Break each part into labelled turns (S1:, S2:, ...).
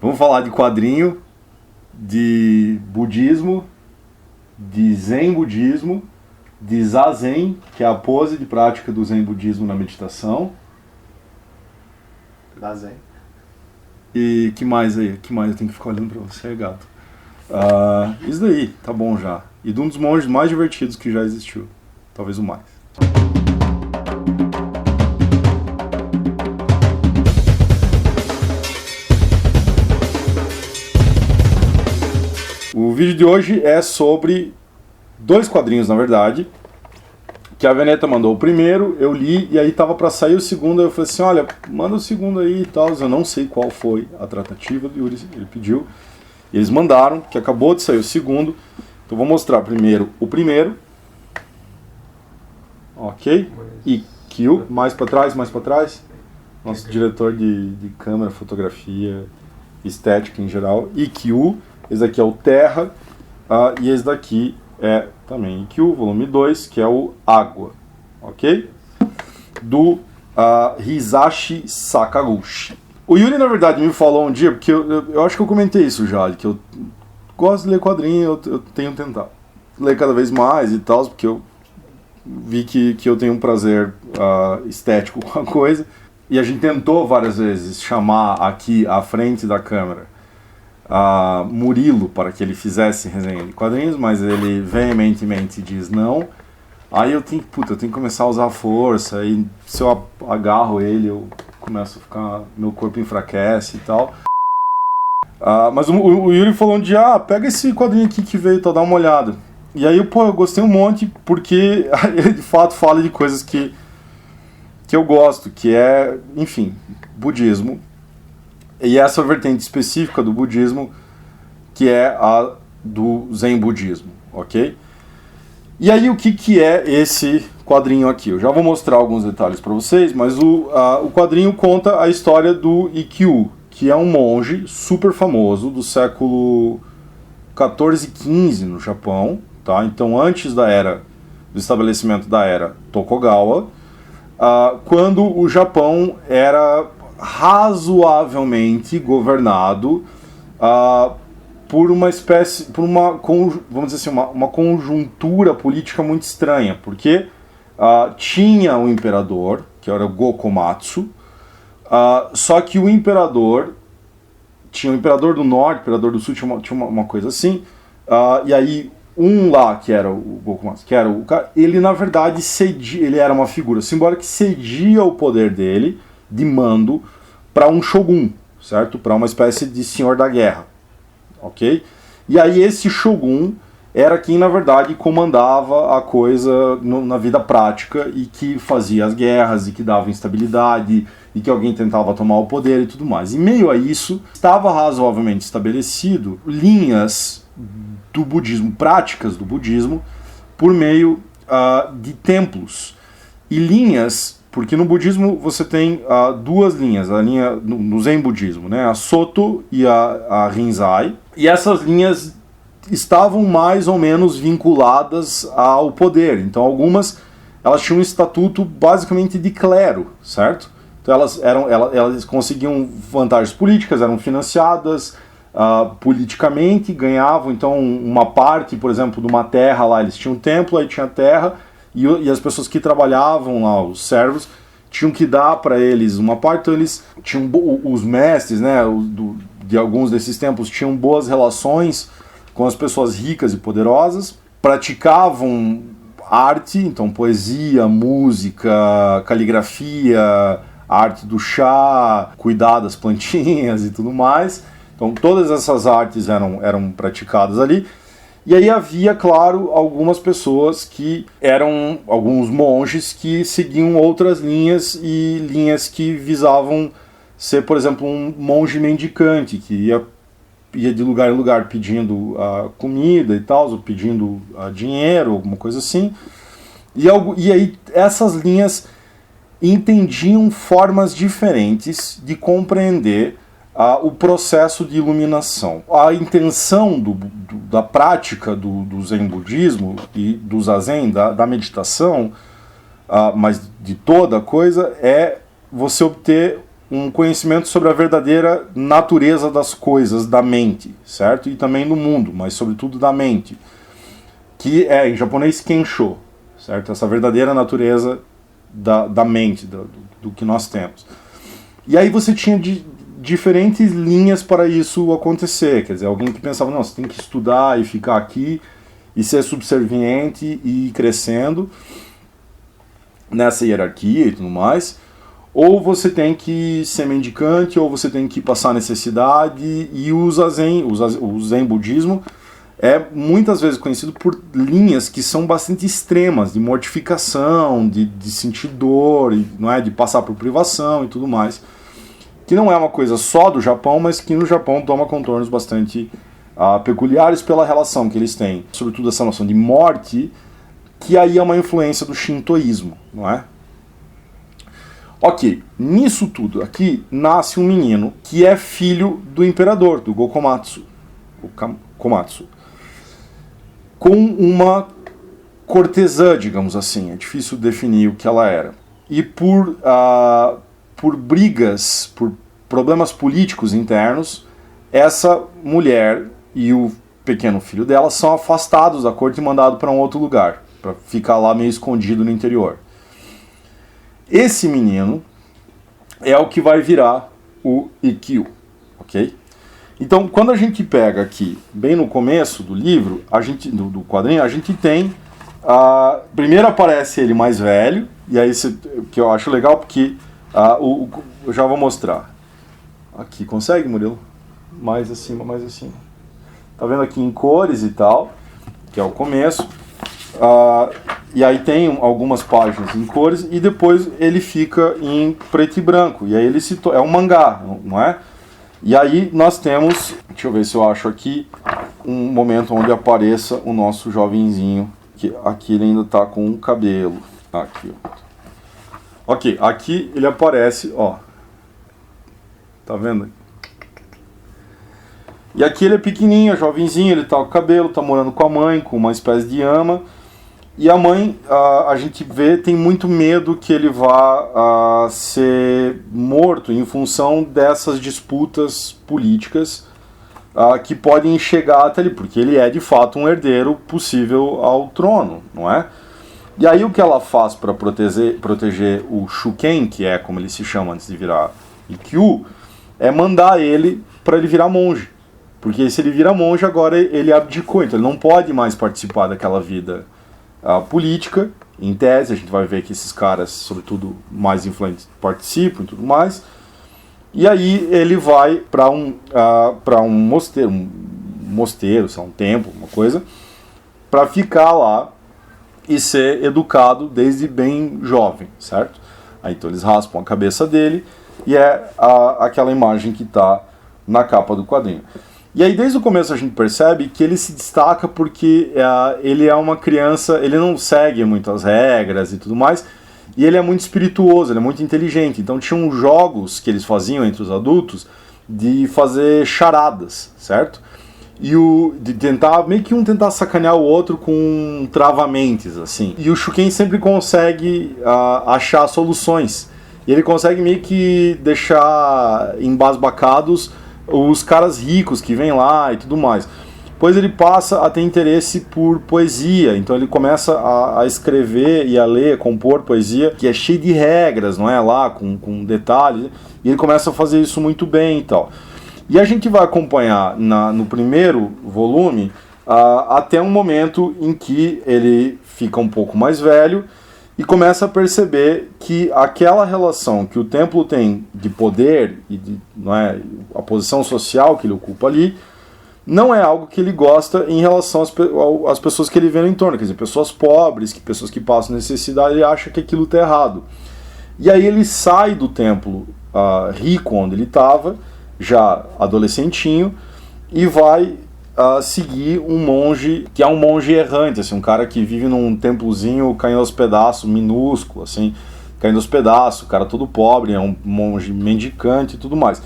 S1: Vamos falar de quadrinho, de budismo, de zen budismo, de zazen, que é a pose de prática do zen budismo na meditação.
S2: Zazen.
S1: E que mais aí? Que mais eu tenho que ficar olhando pra você, gato? Isso daí, tá bom já. E de um dos monges mais divertidos que já existiu. Talvez o mais. O vídeo de hoje é sobre 2 quadrinhos, na verdade, que a Veneta mandou o primeiro, eu li, e aí tava pra sair o segundo, eu falei assim, olha, manda o segundo aí e tal, eu não sei qual foi a tratativa do Yuri, ele pediu, e eles mandaram, que acabou de sair o segundo, então vou mostrar primeiro o primeiro, ok, e Kill, mais pra trás, nosso diretor de câmera, fotografia, estética em geral, IQ, esse daqui é o Terra, e esse daqui é também IQ, volume 2, que é o Água, ok? Do Hisashi Sakaguchi. O Yuri, na verdade, me falou um dia, porque eu acho que eu comentei isso já, que eu gosto de ler quadrinho, eu tenho tentado ler cada vez mais e tal, porque eu vi que eu tenho um prazer estético com a coisa, e a gente tentou várias vezes chamar aqui à frente da câmera Murilo para que ele fizesse resenha de quadrinhos, mas ele veementemente diz não. Aí eu tenho que começar a usar a força, e se eu agarro ele, eu começo a ficar, meu corpo enfraquece e tal. Mas o Yuri falou um dia, pega esse quadrinho aqui que veio, tá, dá uma olhada. E aí eu gostei um monte, porque ele de fato fala de coisas que eu gosto, que é, enfim, budismo. E essa vertente específica do budismo, que é a do zen budismo, ok? E aí o que é esse quadrinho aqui? Eu já vou mostrar alguns detalhes para vocês, mas o quadrinho conta a história do Ikkyu, que é um monge super famoso do século 14 e 15 no Japão, tá? Então antes do estabelecimento da era Tokugawa, quando o Japão era razoavelmente governado por uma espécie, vamos dizer assim, uma conjuntura política muito estranha, porque tinha um imperador, que era o Gokomatsu, só que o imperador, tinha o imperador do norte, o imperador do sul, tinha uma coisa assim, e aí um lá, que era o Gokomatsu, que era o cara, ele na verdade ele era uma figura simbólica que cedia o poder dele, de mando, para um shogun, certo? Para uma espécie de senhor da guerra, ok? E aí esse shogun era quem na verdade comandava a coisa na vida prática, e que fazia as guerras, e que dava instabilidade, e que alguém tentava tomar o poder e tudo mais. Em meio a isso, estava razoavelmente estabelecido linhas do budismo, práticas do budismo, por meio de templos. E linhas, porque no budismo você tem 2 linhas, a linha no zen budismo, né, a Soto e a Rinzai, e essas linhas estavam mais ou menos vinculadas ao poder. Então elas tinham um estatuto basicamente de clero, certo? Então elas conseguiam vantagens políticas, eram financiadas politicamente, ganhavam então uma parte, por exemplo, de uma terra lá, eles tinham um templo, aí tinha terra, e as pessoas que trabalhavam lá, os servos, tinham que dar para eles uma parte, então eles tinham, os mestres, né, de alguns desses templos tinham boas relações com as pessoas ricas e poderosas, praticavam arte, então poesia, música, caligrafia, arte do chá, cuidar das plantinhas e tudo mais. Então todas essas artes eram praticadas ali. E aí havia, claro, algumas pessoas que eram alguns monges que seguiam outras linhas, e linhas que visavam ser, por exemplo, um monge mendicante, que ia de lugar em lugar pedindo comida e tal, ou pedindo dinheiro, alguma coisa assim. E aí essas linhas entendiam formas diferentes de compreender o processo de iluminação. A intenção da prática do Zen budismo e do Zazen, da meditação, mas de toda a coisa, é você obter um conhecimento sobre a verdadeira natureza das coisas, da mente, certo? E também do mundo, mas sobretudo da mente, que é, em japonês, Kensho, certo? Essa verdadeira natureza da mente, do que nós temos. E aí você tinha diferentes linhas para isso acontecer, quer dizer, alguém que pensava, não, você tem que estudar e ficar aqui e ser subserviente e ir crescendo nessa hierarquia e tudo mais, ou você tem que ser mendicante, ou você tem que passar necessidade, e o Zen budismo é muitas vezes conhecido por linhas que são bastante extremas, de mortificação, de sentir dor, não é, de passar por privação e tudo mais, que não é uma coisa só do Japão, mas que no Japão toma contornos bastante peculiares pela relação que eles têm, sobretudo essa noção de morte, que aí é uma influência do shintoísmo, não é? Ok, nisso tudo aqui nasce um menino que é filho do imperador, do Gokomatsu, o Komatsu, com uma cortesã, digamos assim, é difícil definir o que ela era. E por brigas, por problemas políticos internos, essa mulher e o pequeno filho dela são afastados da corte e mandados para um outro lugar, para ficar lá meio escondido no interior. Esse menino é o que vai virar o Ikkyu, ok? Então, quando a gente pega aqui, bem no começo do livro, do quadrinho, a gente tem... primeiro aparece ele mais velho, e aí que eu acho legal, porque eu já vou mostrar. Aqui, consegue, Murilo? Mais acima, mais acima. Tá vendo aqui em cores e tal, que é o começo. E aí tem algumas páginas em cores, e depois ele fica em preto e branco. E aí ele é um mangá, não é? E aí nós temos, deixa eu ver se eu acho aqui, um momento onde apareça o nosso jovenzinho, que aqui ele ainda está com o cabelo. Aqui, ó. Ok, aqui ele aparece, ó. Tá vendo? E aqui ele é pequenininho, é jovenzinho, ele tá com o cabelo, tá morando com a mãe, com uma espécie de ama. E a mãe, a gente vê, tem muito medo que ele vá ser morto em função dessas disputas políticas que podem chegar até ali, porque ele é de fato um herdeiro possível ao trono, não é? E aí o que ela faz para proteger o Shuken, que é como ele se chama antes de virar Ikkyu, é mandar ele para ele virar monge. Porque se ele vira monge, agora ele abdicou, então ele não pode mais participar daquela vida política, em tese. A gente vai ver que esses caras, sobretudo mais influentes, participam e tudo mais. E aí ele vai para um mosteiro, sei lá, um templo, uma coisa, para ficar lá e ser educado desde bem jovem, certo? Aí então eles raspam a cabeça dele, e é aquela imagem que está na capa do quadrinho. E aí desde o começo a gente percebe que ele se destaca porque ele é uma criança, ele não segue muitas regras e tudo mais, e ele é muito espirituoso, ele é muito inteligente. Então tinham jogos que eles faziam entre os adultos de fazer charadas, certo? E de tentar, meio que tentar sacanear o outro com travamentes, assim. E o Shuken sempre consegue achar soluções. E ele consegue meio que deixar embasbacados os caras ricos que vêm lá e tudo mais. Depois ele passa a ter interesse por poesia, então ele começa a escrever e a ler, compor poesia, que é cheio de regras, não é? Lá, com detalhes, e ele começa a fazer isso muito bem e tal. E a gente vai acompanhar no primeiro volume até um momento em que ele fica um pouco mais velho e começa a perceber que aquela relação que o templo tem de poder e não é, a posição social que ele ocupa ali, não é algo que ele gosta em relação às pessoas que ele vê no entorno, quer dizer, pessoas pobres, pessoas que passam necessidade, ele acha que aquilo está errado. E aí ele sai do templo rico onde ele estava, já adolescentinho, e vai seguir um monge, que é um monge errante, assim, um cara que vive num templozinho caindo aos pedaços, minúsculo, assim, caindo aos pedaços, o cara todo pobre, é um monge mendicante e tudo mais.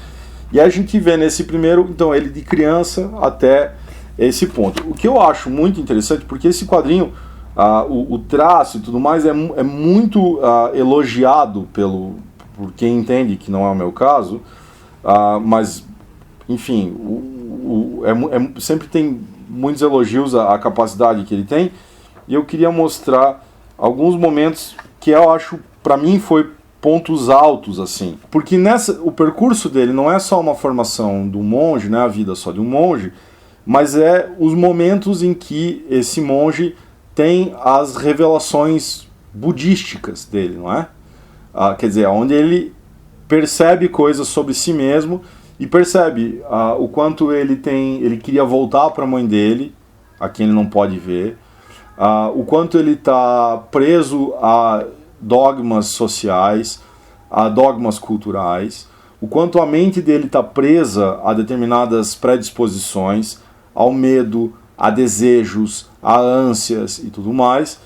S1: E a gente vê nesse primeiro, então, ele de criança até esse ponto. O que eu acho muito interessante, porque esse quadrinho, o traço e tudo mais, é muito elogiado por quem entende, que não é o meu caso, mas, enfim, sempre tem muitos elogios à capacidade que ele tem, e eu queria mostrar alguns momentos que eu acho, para mim, foi pontos altos, assim. Porque o percurso dele não é só uma formação do monge, não é a vida só de um monge, mas é os momentos em que esse monge tem as revelações budísticas dele, não é? Quer dizer, onde ele percebe coisas sobre si mesmo e percebe o quanto ele queria voltar para a mãe dele, a quem ele não pode ver, o quanto ele está preso a dogmas sociais, a dogmas culturais, o quanto a mente dele está presa a determinadas predisposições, ao medo, a desejos, a ânsias e tudo mais.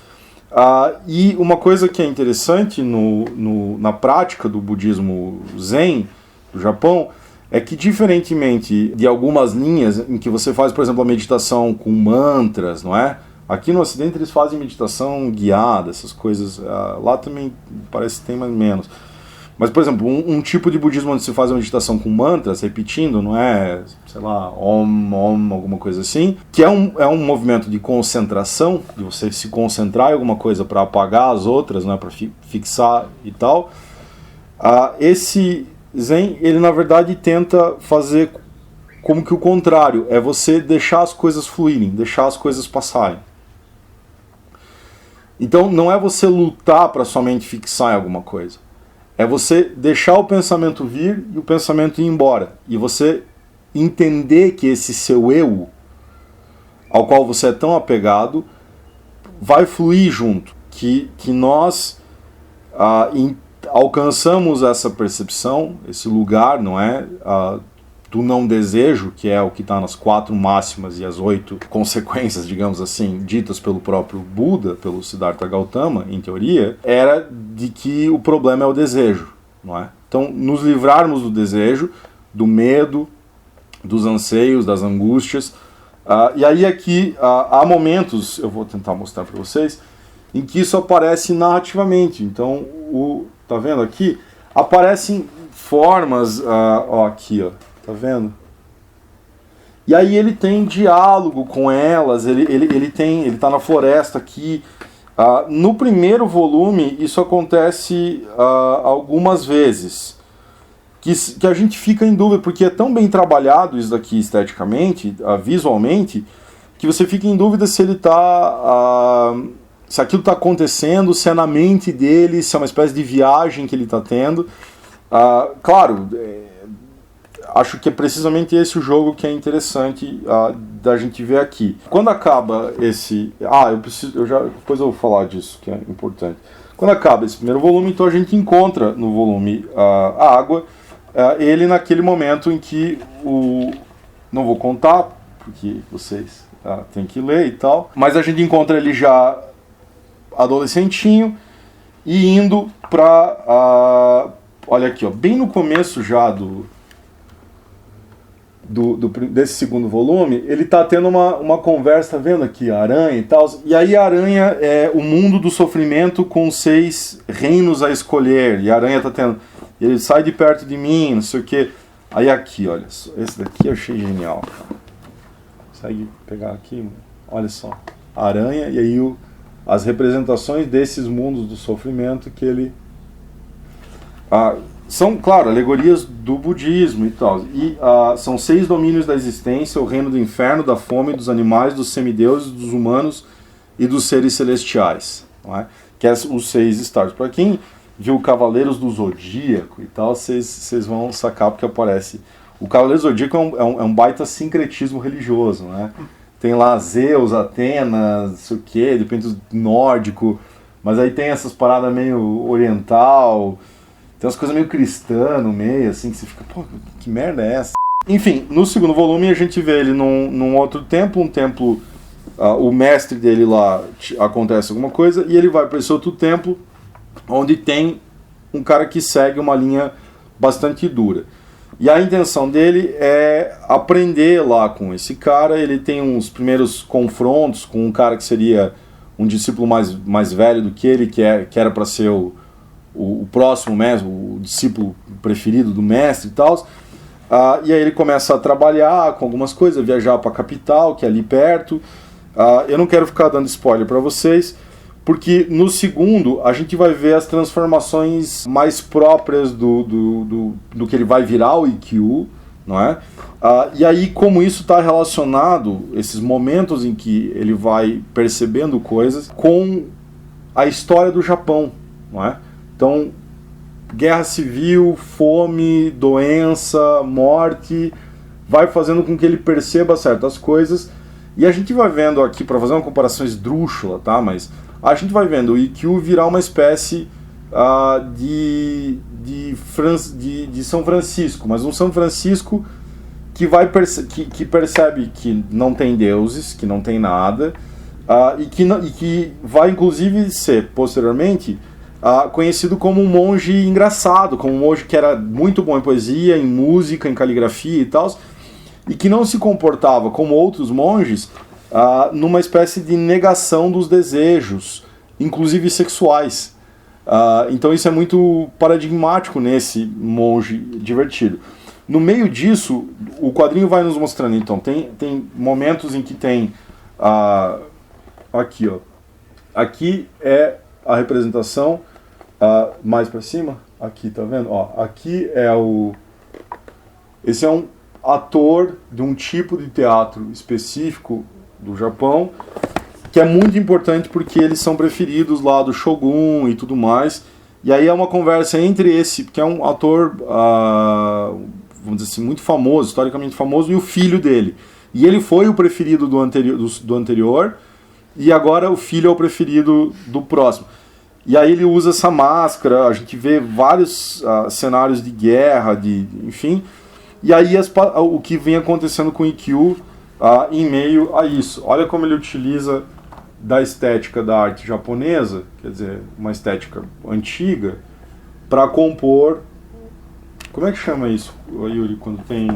S1: E uma coisa que é interessante na prática do budismo Zen do Japão é que, diferentemente de algumas linhas em que você faz, por exemplo, a meditação com mantras, não é? Aqui no Ocidente eles fazem meditação guiada, essas coisas. Lá também parece que tem mais menos. Mas, por exemplo, um tipo de budismo onde se faz a meditação com mantras, repetindo, não é, sei lá, om, alguma coisa assim, que é um movimento de concentração, de você se concentrar em alguma coisa para apagar as outras, né, para fixar e tal. Esse Zen, ele na verdade tenta fazer como que o contrário, é você deixar as coisas fluírem, deixar as coisas passarem. Então não é você lutar para somente fixar em alguma coisa. É você deixar o pensamento vir e o pensamento ir embora. E você entender que esse seu eu, ao qual você é tão apegado, vai fluir junto. Que nós alcançamos essa percepção, esse lugar, não é? Do não desejo, que é o que está nas 4 máximas e as 8 consequências, digamos assim, ditas pelo próprio Buda, pelo Siddhartha Gautama, em teoria, era de que o problema é o desejo, não é? Então, nos livrarmos do desejo, do medo, dos anseios, das angústias. E aí aqui há momentos, eu vou tentar mostrar para vocês, em que isso aparece narrativamente. Então, tá vendo aqui? Aparecem formas, aqui, ó. Tá vendo? E aí ele tem diálogo com elas, ele tá na floresta aqui. No primeiro volume, isso acontece algumas vezes. Que a gente fica em dúvida, porque é tão bem trabalhado isso daqui esteticamente, visualmente, que você fica em dúvida se ele tá... se aquilo está acontecendo, se é na mente dele, se é uma espécie de viagem que ele está tendo. Claro... acho que é precisamente esse o jogo que é interessante da gente ver aqui. Quando acaba esse... depois eu vou falar disso, que é importante. Quando acaba esse primeiro volume, então a gente encontra no volume a água, ele naquele momento em que não vou contar, porque vocês têm que ler e tal, mas a gente encontra ele já adolescentinho e indo para... olha aqui, ó, bem no começo já desse segundo volume, ele está tendo uma conversa, tá vendo aqui, a aranha e tal, e aí a aranha é o mundo do sofrimento com 6 reinos a escolher, e a aranha está tendo, ele sai de perto de mim, não sei o que, aí aqui, olha, esse daqui eu achei genial, consegue pegar aqui, olha só, a aranha, e aí as representações desses mundos do sofrimento que ele... são, claro, alegorias do budismo e tal. E são 6 domínios da existência: o reino do inferno, da fome, dos animais, dos semideuses, dos humanos e dos seres celestiais. Não é? Que é os 6 estágios. Para quem viu Cavaleiros do Zodíaco e tal, vocês vão sacar porque aparece. O Cavaleiro do Zodíaco é um baita sincretismo religioso. Né? Tem lá Zeus, Atenas, não sei o quê, de repente nórdico, mas aí tem essas paradas meio oriental. Tem umas coisas meio cristã no meio, assim, que você fica, pô, que merda é essa? Enfim, no segundo volume a gente vê ele num outro templo, um templo, o mestre dele lá, acontece alguma coisa, e ele vai para esse outro templo, onde tem um cara que segue uma linha bastante dura. E a intenção dele é aprender lá com esse cara. Ele tem uns primeiros confrontos com um cara que seria um discípulo mais velho do que ele, que era para ser o o próximo mestre, o discípulo preferido do mestre e tal. E aí ele começa a trabalhar com algumas coisas, viajar para a capital, que é ali perto. Eu não quero ficar dando spoiler para vocês, porque no segundo a gente vai ver as transformações mais próprias do que ele vai virar, o Ikkyu, não é? E aí como isso está relacionado, esses momentos em que ele vai percebendo coisas, com a história do Japão, não é? Então, guerra civil, fome, doença, morte, vai fazendo com que ele perceba certas coisas. E a gente vai vendo aqui, para fazer uma comparação esdrúxula, tá? Mas a gente vai vendo o Ikkyu virar uma espécie de São Francisco, mas um São Francisco que percebe que não tem deuses, que não tem nada, e que vai inclusive ser, posteriormente, conhecido como um monge engraçado, como um monge que era muito bom em poesia, em música, em caligrafia e tal, e que não se comportava como outros monges, numa espécie de negação dos desejos, inclusive sexuais. Então isso é muito paradigmático nesse monge divertido. No meio disso, o quadrinho vai nos mostrando, então, tem momentos em que tem... aqui, ó. Aqui é a representação mais para cima. Aqui, tá vendo? Aqui é esse é um ator de um tipo de teatro específico do Japão, que é muito importante porque eles são preferidos lá do Shogun e tudo mais. E aí é uma conversa entre esse, que é um ator, vamos dizer assim, muito famoso, historicamente famoso, e o filho dele. E ele foi o preferido do anterior, e agora o filho é o preferido do próximo. E aí ele usa essa máscara, a gente vê vários cenários de guerra, enfim. E aí o que vem acontecendo com o Ikkyu em meio a isso. Olha como ele utiliza da estética da arte japonesa, quer dizer, uma estética antiga, para compor... Como é que chama isso, Yuri, quando tem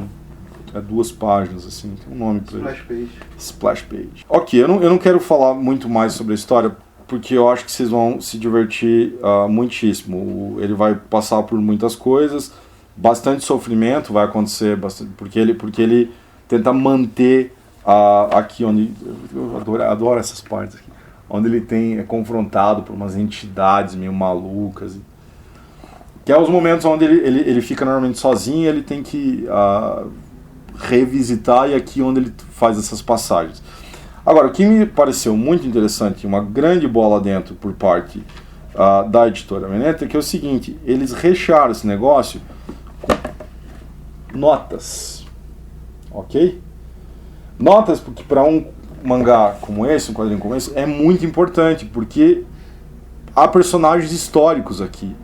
S1: 2 páginas, assim, tem um nome para isso.
S2: Splash page.
S1: Splash page. Ok, eu não quero falar muito mais sobre a história, porque eu acho que vocês vão se divertir muitíssimo. Ele vai passar por muitas coisas, bastante sofrimento vai acontecer, porque ele tenta manter aqui onde... Eu adoro essas partes aqui. Onde ele é confrontado por umas entidades meio malucas. Que é os momentos onde ele fica normalmente sozinho e ele tem que revisitar, e aqui onde ele faz essas passagens. Agora, o que me pareceu muito interessante, uma grande bola dentro por parte da editora Veneta, é que é o seguinte: eles rechearam esse negócio com notas, ok? Notas, porque para um mangá como esse, um quadrinho como esse, é muito importante, porque há personagens históricos aqui,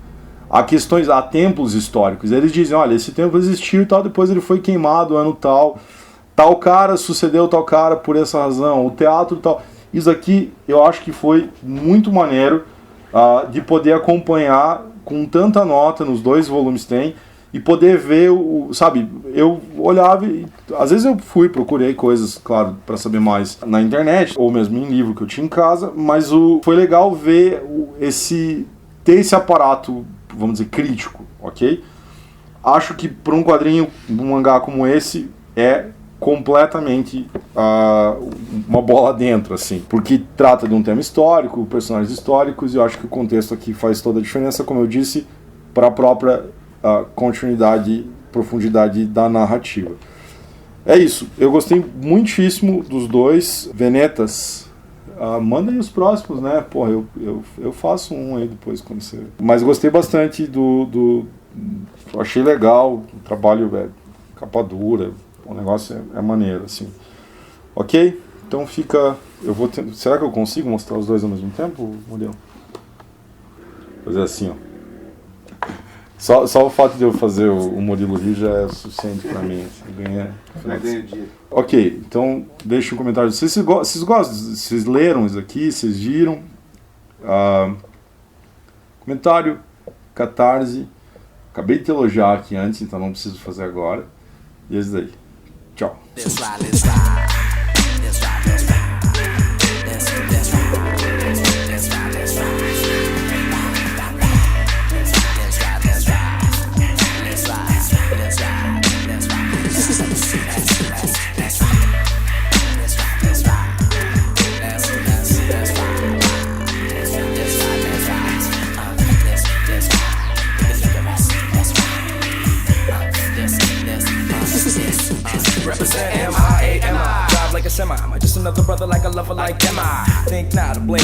S1: há templos históricos. Eles dizem, olha, esse templo existiu e tal, depois ele foi queimado ano tal cara sucedeu tal cara por essa razão, o teatro tal. Isso aqui eu acho que foi muito maneiro de poder acompanhar com tanta nota, nos 2 volumes tem, e poder ver, sabe, eu olhava e às vezes eu procurei coisas, claro, para saber mais na internet, ou mesmo em livro que eu tinha em casa, mas foi legal ver ter esse aparato, vamos dizer, crítico, ok? Acho que para um quadrinho, um mangá como esse, é completamente uma bola dentro, assim, porque trata de um tema histórico, personagens históricos, e eu acho que o contexto aqui faz toda a diferença, como eu disse, para a própria continuidade, profundidade da narrativa. É isso, eu gostei muitíssimo dos 2 Venetas. Manda aí os próximos, né? Porra, eu faço um aí depois quando você... Mas gostei bastante achei legal, o trabalho capa dura, o negócio é maneiro, assim. Ok? Então fica... Será que eu consigo mostrar os 2 ao mesmo tempo, modelo? Fazer assim, ó. Só o fato de eu fazer o Murilo rir já é suficiente pra mim. Ganha dia. Ok, então deixe um comentário. Vocês gostam? Vocês leram isso aqui? Vocês viram? Comentário, Catarse. Acabei de te elogiar aqui antes, então não preciso fazer agora. E esse daí. Tchau.
S2: represent M-I-A-M-I. Drive like a semi, am I just another brother like a lover like am I? Think not, a blame